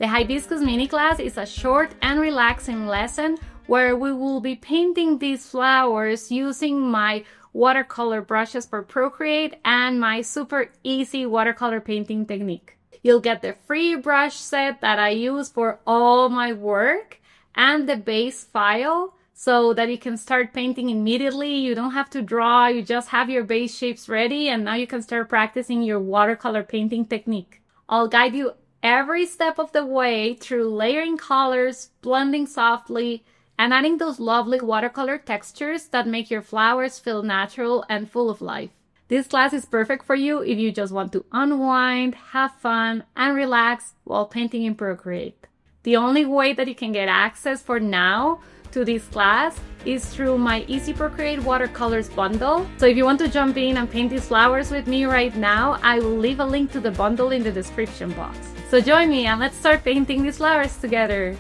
The Hibiscus mini class is a short and relaxing lesson where we will be painting these flowers using my watercolor brushes for Procreate and my super easy watercolor painting technique. You'll get the free brush set that I use for all my work and the base file so that you can start painting immediately. You don't have to draw, you just have your base shapes ready, and now you can start practicing your watercolor painting technique. I'll guide you every step of the way through layering colors, blending softly, and adding those lovely watercolor textures that make your flowers feel natural and full of life. This class is perfect for you if you just want to unwind, have fun, and relax while painting in Procreate. The only way that you can get access for now to this class is through my Easy Procreate Watercolors Bundle. So if you want to jump in and paint these flowers with me right now, I will leave a link to the bundle in the description box. So join me and let's start painting these flowers together.